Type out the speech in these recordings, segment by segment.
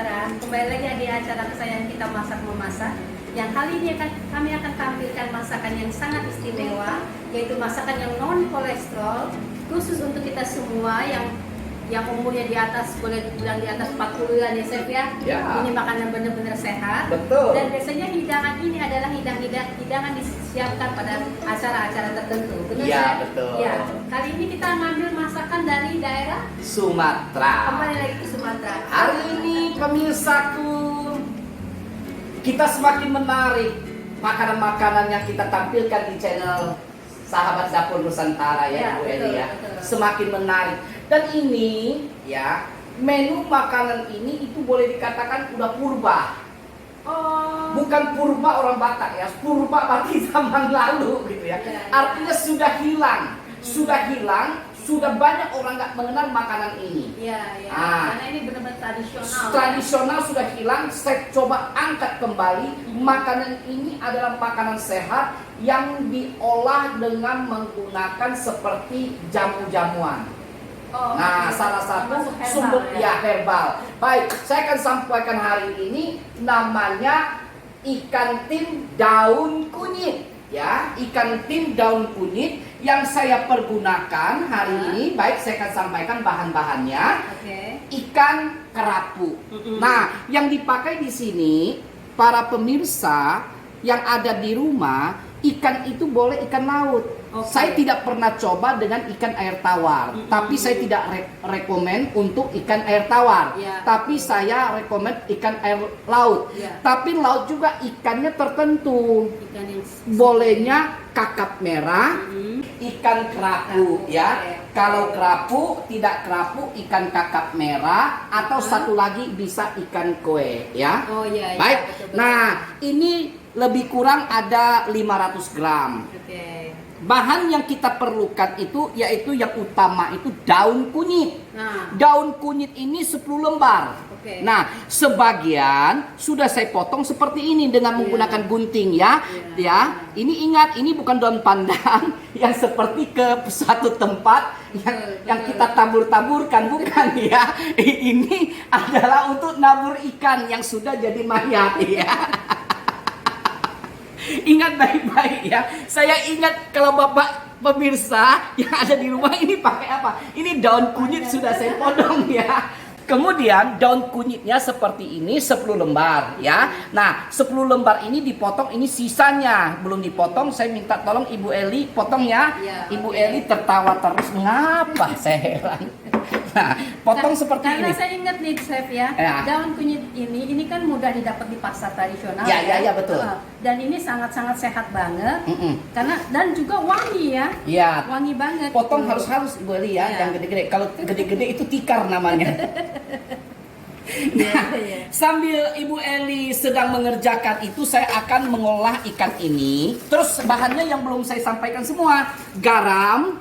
saudara, kembali lagi di acara kesayangan kita Masak Memasak. Yang kali ini kami akan tampilkan masakan yang sangat istimewa, yaitu masakan yang non kolesterol, khusus untuk kita semua yang umurnya di atas, boleh bilang di atas 40-an ya Chef ya. Ini makanan benar-benar sehat. Betul. Dan biasanya hidangan ini adalah hidangan disiapkan pada acara-acara tertentu. Benar Ya, ya? betul. Ya. Kali ini kita ngambil masakan dari daerah Sumatera. kembali lagi ke Sumatera. Hari ini pemirsaku, kita semakin menarik makanan-makanan yang kita tampilkan di channel Sahabat Dapur Nusantara Ya, Bu betul, Eli ya. betul. Semakin menarik. Dan ini ya, menu makanan ini itu boleh dikatakan udah purba. Oh. Bukan purba orang Batak ya, purba berarti zaman lalu gitu ya. Ya, ya. Artinya sudah hilang, sudah banyak orang nggak mengenal makanan ini. Iya, iya. Ah. Karena ini benar-benar tradisional. Tradisional sudah hilang, saya coba angkat kembali. Makanan ini adalah makanan sehat yang diolah dengan menggunakan seperti jamu-jamuan. Oh, Nah, oke. salah satu Termasuk herbal, sumber ya. herbal. Baik, saya akan sampaikan hari ini namanya ikan tim daun kunyit. Ya, ikan tim daun kunyit yang saya pergunakan hari ini. Baik, saya akan sampaikan bahan-bahannya. Oke. Ikan kerapu. Nah, yang dipakai di sini para pemirsa yang ada di rumah, ikan itu boleh ikan laut. Oke. Saya tidak pernah coba dengan ikan air tawar, tapi saya tidak rekomen untuk ikan air tawar. Ya. Tapi saya rekomen ikan air laut. Ya. Tapi laut juga ikannya tertentu. Ikan yang Bolehnya kakap merah, ikan kerapu Kerapu, ya. oke. Kalau kerapu, tidak kerapu, ikan kakap merah atau satu lagi bisa ikan kue ya. Oh iya, iya. Baik. Betul-betul. Nah, ini lebih kurang ada 500 gram. Oke. Bahan yang kita perlukan itu yaitu yang utama itu daun kunyit. Nah, Daun kunyit ini 10 lembar. Oke. Nah, sebagian sudah saya potong seperti ini dengan menggunakan gunting ya. Iya. Ya, ini ingat ini bukan daun pandan yang seperti ke suatu tempat yang kita tabur-taburkan, bukan ya. Ini adalah untuk nabur ikan yang sudah jadi mayat ya. Ingat baik-baik ya. Saya ingat kalau Bapak pemirsa yang ada di rumah ini pakai apa? Ini daun kunyit sudah saya potong ya. Kemudian daun kunyitnya seperti ini 10 lembar ya. Nah, 10 lembar ini dipotong, ini sisanya belum dipotong. Saya minta tolong Ibu Eli potong ya. Ya, Ibu oke. Eli tertawa terus. Mengapa? Saya heran. Nah, potong seperti karena ini. saya ingat nih Chef ya, Ya. daun kunyit ini kan mudah didapat di pasar tradisional. Ya, betul. Dan ini sangat-sangat sehat banget. Mm-mm. Karena dan juga wangi ya. Ya, Wangi banget. potong gitu. harus halus Ibu Eli ya, Iya. yang gede-gede. Kalau gede-gede itu tikar namanya. Iya, iya. Sambil Ibu Eli sedang mengerjakan itu, saya akan mengolah ikan ini. Terus bahannya yang belum saya sampaikan semua. Garam,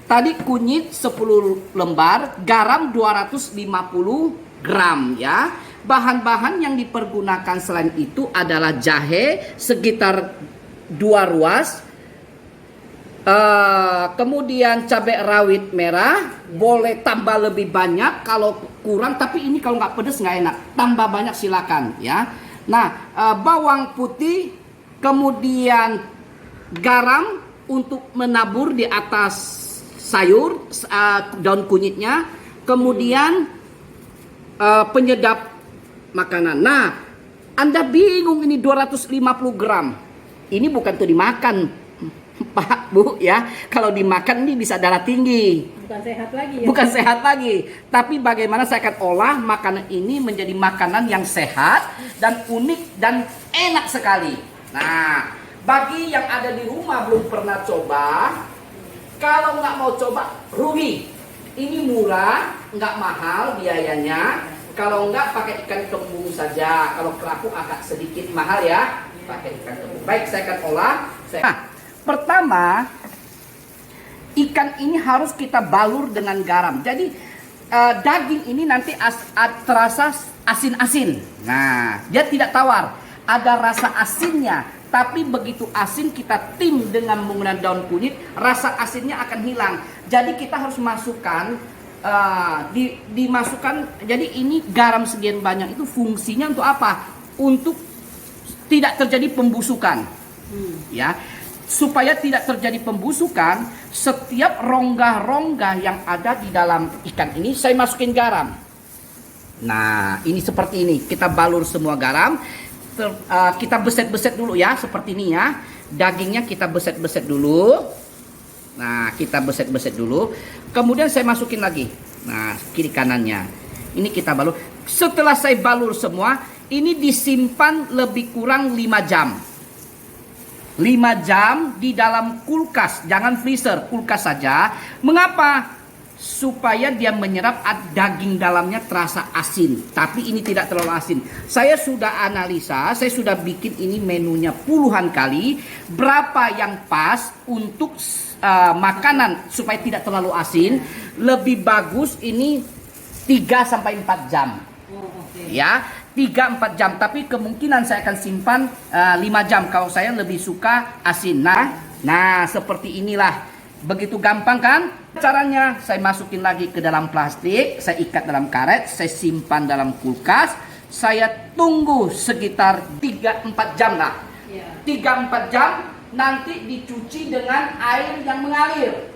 tadi kunyit 10 lembar, garam 250 gram ya. Bahan-bahan yang dipergunakan selain itu adalah jahe sekitar 2 ruas. Kemudian cabai rawit merah, boleh tambah lebih banyak kalau kurang, tapi ini kalau nggak pedes nggak enak, tambah banyak silakan ya. Nah, bawang putih, kemudian garam untuk menabur di atas sayur, daun kunyitnya, kemudian penyedap makanan. Nah, Anda bingung ini 250 gram, ini bukan tuh dimakan Pak, Bu ya. Kalau dimakan ini bisa darah tinggi. Bukan sehat lagi ya. Bukan sehat lagi. Tapi bagaimana saya akan olah makanan ini menjadi makanan yang sehat dan unik dan enak sekali. Nah, bagi yang ada di rumah belum pernah coba, kalau nggak mau coba rugi. Ini murah, nggak mahal biayanya. Kalau nggak pakai ikan kembung saja. Kalau kerapu agak sedikit mahal ya. Pakai ikan kembung. Baik, saya akan olah. Nah, pertama, ikan ini harus kita balur dengan garam. Jadi daging ini nanti terasa asin-asin. Nah, dia tidak tawar. Ada rasa asinnya. Tapi begitu asin kita tim dengan menggunakan daun kunyit, rasa asinnya akan hilang. Jadi kita harus masukkan dimasukkan. Jadi ini garam sekian banyak itu fungsinya untuk apa? Untuk tidak terjadi pembusukan, ya. Supaya tidak terjadi pembusukan, setiap rongga-rongga yang ada di dalam ikan ini saya masukin garam. Nah, ini seperti ini. Kita balur semua garam. Kita beset-beset dulu ya, seperti ini ya. Dagingnya kita beset-beset dulu. Nah, kita beset-beset dulu. Kemudian saya masukin lagi. Nah, kiri kanannya. Ini kita balur. Setelah saya balur semua, ini disimpan lebih kurang 5 jam. 5 jam di dalam kulkas, jangan freezer, kulkas saja. Mengapa? Supaya dia menyerap daging dalamnya terasa asin. Tapi ini tidak terlalu asin. Saya sudah analisa, saya sudah bikin ini menunya puluhan kali. Berapa yang pas untuk makanan supaya tidak terlalu asin. Lebih bagus ini 3-4 jam. Ya, 3-4 jam. Tapi kemungkinan saya akan simpan 5 jam. Kalau saya lebih suka asin. Nah, seperti inilah. Begitu gampang kan caranya. Saya masukin lagi ke dalam plastik, saya ikat dalam karet, saya simpan dalam kulkas, saya tunggu sekitar 3-4 jam lah. 3-4 jam nanti dicuci dengan air yang mengalir.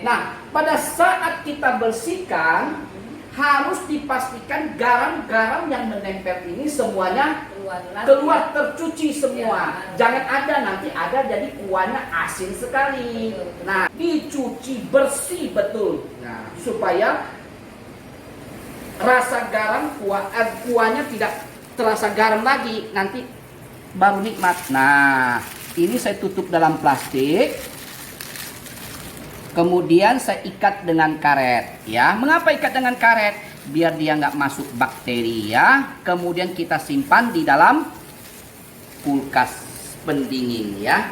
Nah, pada saat kita bersihkan harus dipastikan garam-garam yang menempel ini semuanya keluar tercuci semua. Jangan ada nanti ada jadi kuahnya asin sekali. Nah, dicuci bersih betul. Nah, supaya rasa garam kuahnya tidak terasa garam lagi, nanti baru nikmat. Nah, ini saya tutup dalam plastik. Kemudian saya ikat dengan karet, ya. Mengapa ikat dengan karet? Biar dia nggak masuk bakteri, ya. Kemudian kita simpan di dalam kulkas pendingin, ya,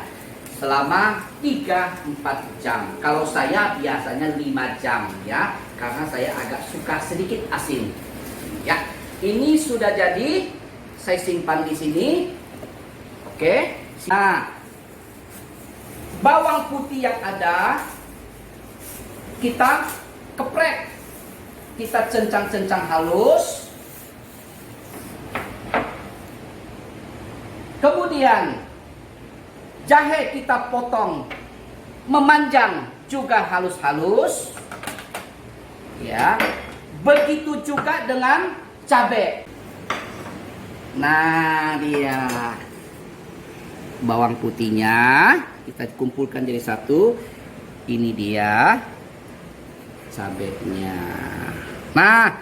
selama 3-4 jam. Kalau saya biasanya 5 jam, ya, karena saya agak suka sedikit asin, ya. Ini sudah jadi, saya simpan di sini. Oke. Nah, bawang putih yang ada kita keprek, kita cencang-cencang halus. Kemudian jahe kita potong memanjang juga halus-halus, ya. Begitu juga dengan cabai. Nah, dia bawang putihnya kita kumpulkan jadi satu. Ini dia cabenya. Nah,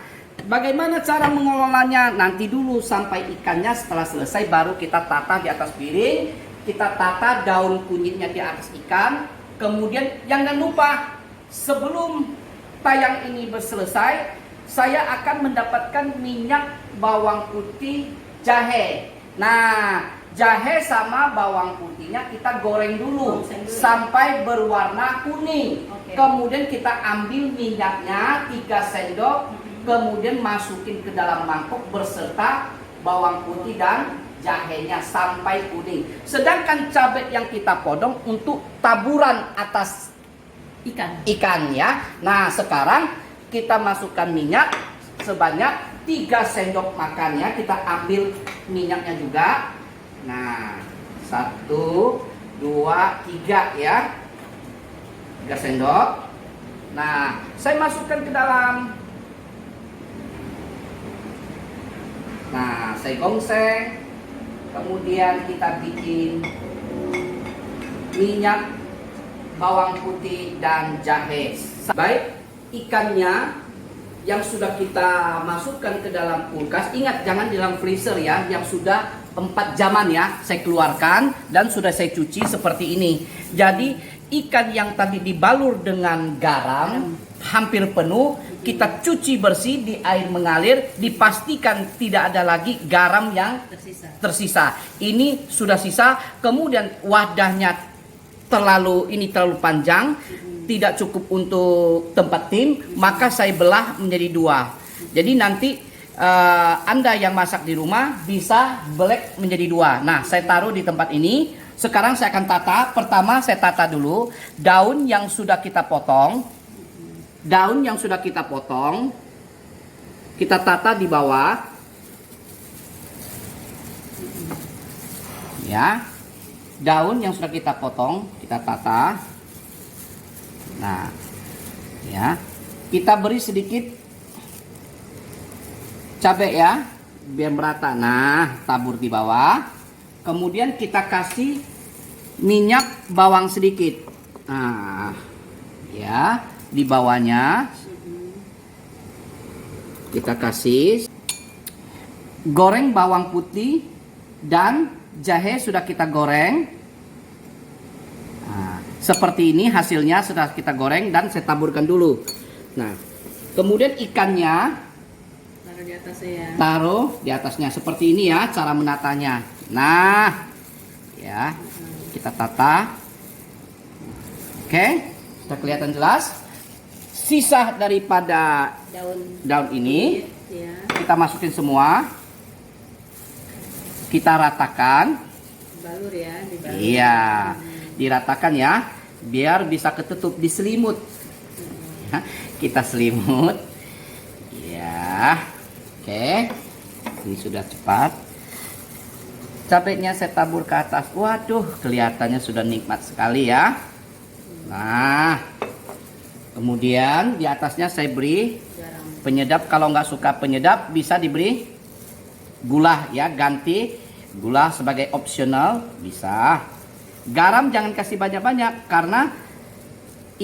bagaimana cara mengelolanya? Nanti dulu sampai ikannya setelah selesai baru kita tata di atas piring. Kita tata daun kunyitnya di atas ikan. Kemudian jangan lupa sebelum tayang ini selesai, saya akan mendapatkan minyak bawang putih jahe. Nah, jahe sama bawang putihnya kita goreng dulu sampai berwarna kuning. Kemudian kita ambil minyaknya 3 sendok, kemudian masukin ke dalam mangkok berserta bawang putih dan jahenya sampai kuning. Sedangkan cabai yang kita potong untuk taburan atas ikan, ya. Nah, sekarang kita masukkan minyak sebanyak 3 sendok makannya. Kita ambil minyaknya juga. Nah, 1, 2, 3, ya. 3 sendok. Nah, saya masukkan ke dalam. Nah, saya gongseng. Kemudian kita bikin minyak bawang putih dan jahe. Baik, ikannya yang sudah kita masukkan ke dalam kulkas, ingat jangan di dalam freezer, ya, yang sudah 4 jaman, ya, saya keluarkan dan sudah saya cuci seperti ini. Jadi ikan yang tadi dibalur dengan garam hampir penuh, kita cuci bersih di air mengalir, dipastikan tidak ada lagi garam yang tersisa. Ini sudah sisa. Kemudian wadahnya terlalu panjang, tidak cukup untuk tempat tim, maka saya belah menjadi 2. Jadi nanti Anda yang masak di rumah bisa belek menjadi 2. Nah, saya taruh di tempat ini. Sekarang saya akan tata. Pertama saya tata dulu daun yang sudah kita potong. daun yang sudah kita potong, kita tata di bawah. Ya. Daun yang sudah kita potong, kita tata. Nah, ya. Kita beri sedikit cabai ya, biar merata. Nah, tabur di bawah. Kemudian kita kasih minyak bawang sedikit. Nah, ya, di bawahnya kita kasih goreng bawang putih dan jahe sudah kita goreng. Nah, seperti ini hasilnya sudah kita goreng dan saya taburkan dulu. Nah, kemudian ikannya Taruh di atasnya ya. taruh di atasnya seperti ini ya cara menatanya. Nah, ya kita tata. Oke, sudah kelihatan jelas. Sisa daripada daun ini Ya. kita masukin semua. Kita ratakan. Balur ya, dibalur. Iya, diratakan ya, biar bisa ketutup diselimut. Ya, kita selimut. Ya, oke, ini sudah cepat. Cabainya saya tabur ke atas. Waduh, kelihatannya sudah nikmat sekali ya. Nah, kemudian di atasnya saya beri Garam. penyedap. Kalau nggak suka penyedap bisa diberi gula ya, ganti gula sebagai opsional bisa. Garam jangan kasih banyak-banyak karena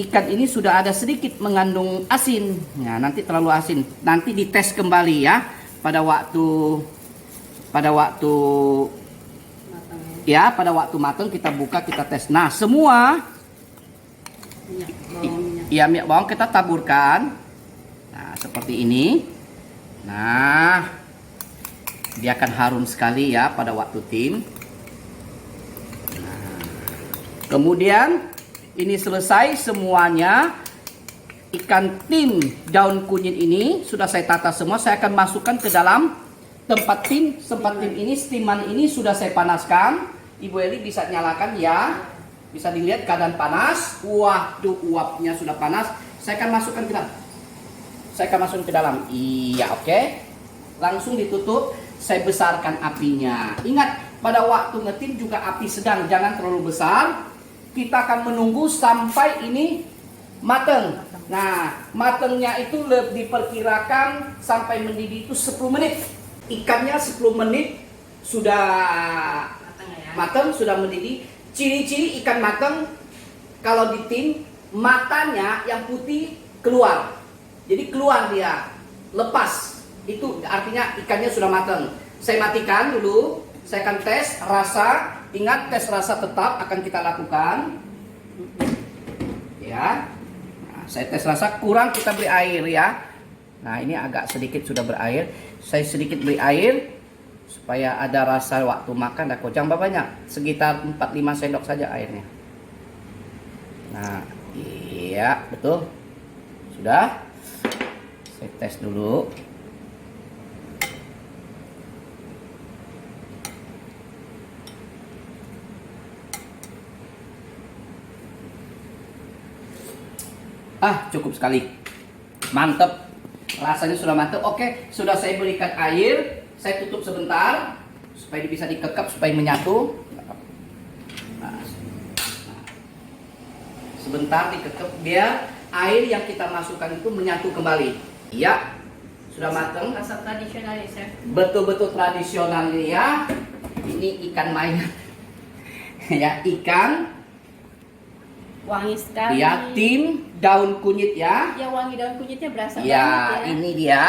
ikan ini sudah ada sedikit mengandung asin. Ya, nanti terlalu asin. Nanti dites kembali ya pada waktu Matang ya, ya. pada waktu matang kita buka, kita tes. Nah, semua Minyak ya minyak bawang kita taburkan. Nah, seperti ini. Nah, dia akan harum sekali ya pada waktu tim. Nah, kemudian ini selesai semuanya. Ikan tim daun kunyit ini sudah saya tata semua. Saya akan masukkan ke dalam tempat tim. Tempat tim ini, steaman ini sudah saya panaskan. Ibu Eli bisa nyalakan ya. Bisa dilihat keadaan panas. Waduh, uapnya sudah panas. Saya akan masukkan ke dalam. Saya akan masukkan ke dalam. Iya, oke. Langsung ditutup. Saya besarkan apinya. Ingat, pada waktu ngetim juga api sedang, jangan terlalu besar. Kita akan menunggu sampai ini mateng. Nah, matengnya itu diperkirakan sampai mendidih itu 10 menit. Ikannya 10 menit sudah matang ya. mateng, sudah mendidih. Ciri-ciri ikan mateng kalau ditim, matanya yang putih keluar. Jadi keluar dia, lepas. Itu artinya ikannya sudah matang. Saya matikan dulu. Saya akan tes rasa. Ingat, tes rasa tetap akan kita lakukan. Ya. Nah, saya tes rasa, kurang kita beri air ya. Nah, ini agak sedikit sudah berair. Saya sedikit beri air supaya ada rasa waktu makan. Jangan banyak, sekitar 4-5 sendok saja airnya. Nah, iya betul. Sudah. Saya tes dulu. Cukup sekali. Mantap. Rasanya sudah mantap. Oke, sudah saya berikan air. Saya tutup sebentar supaya bisa dikekep, supaya menyatu. Nah, sebentar dikekep biar air yang kita masukkan itu menyatu kembali. Iya. Sudah matang. Rasa tradisional ya, Chef. Betul-betul tradisional ini ya. Ini ikan mayan. Ya, ikan Wangi sekali. ya, tim daun kunyit ya. Ya, wangi daun kunyitnya berasa Ya, banget ya. ini dia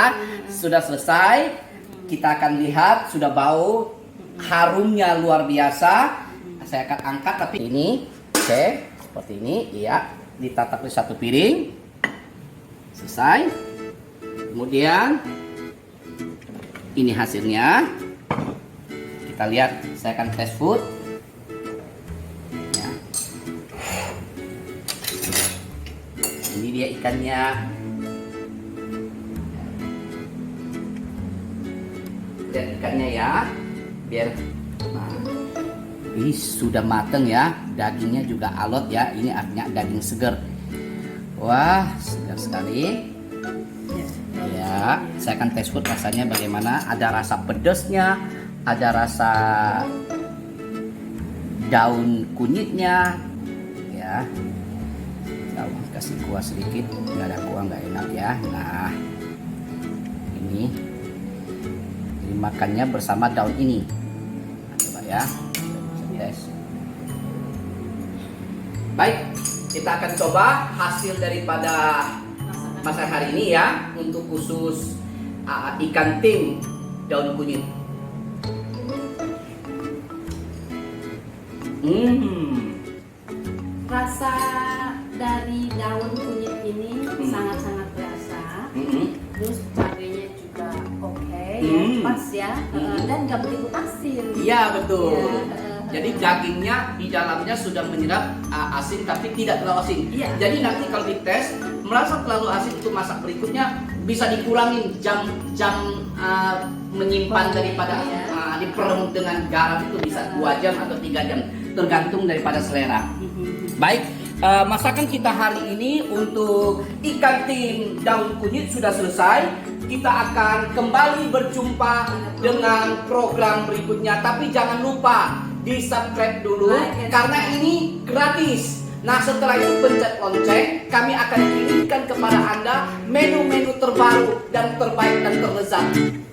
sudah selesai. Kita akan lihat sudah bau, harumnya luar biasa. Saya akan angkat tapi ini, oke, seperti ini, iya, ditatap di satu piring. Selesai. Kemudian ini hasilnya. Kita lihat, saya akan tes food. Ya. Ini dia ikannya. Lihat ikannya ya, biar ini sudah mateng ya, dagingnya juga alot ya, ini artinya daging segar. Wah, segar sekali. Ya, saya akan tes food rasanya bagaimana. Ada rasa pedasnya, ada rasa daun kunyitnya. Ya, daun kasih kuah sedikit. Nggak ada kuah nggak enak ya. Nah, ini makannya bersama daun ini. Nah, coba ya, tes. Baik, kita akan coba hasil daripada masak hari ini ya, untuk khusus ikan tim daun kunyit. Rasa dari daun kunyit ini sangat-sangat berasa. Terus cabenya juga oke, pas ya, dan nggak begitu asin. Iya betul. Ya, Jadi dagingnya di dalamnya sudah menyerap asin tapi tidak terlalu asin. Iya. Jadi nanti kalau dites merasa terlalu asin untuk masak berikutnya bisa dikurangin jam menyimpan daripada diperem dengan garam itu bisa 2 jam atau 3 jam tergantung daripada selera. Baik, masakan kita hari ini untuk ikan tim daun kunyit sudah selesai. Kita akan kembali berjumpa dengan program berikutnya. Tapi jangan lupa di-subscribe dulu karena ini gratis. Nah, setelah itu pencet lonceng, kami akan kirimkan kepada Anda menu-menu terbaru dan terbaik dan terlezat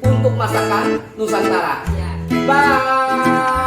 untuk masakan Nusantara. Bye.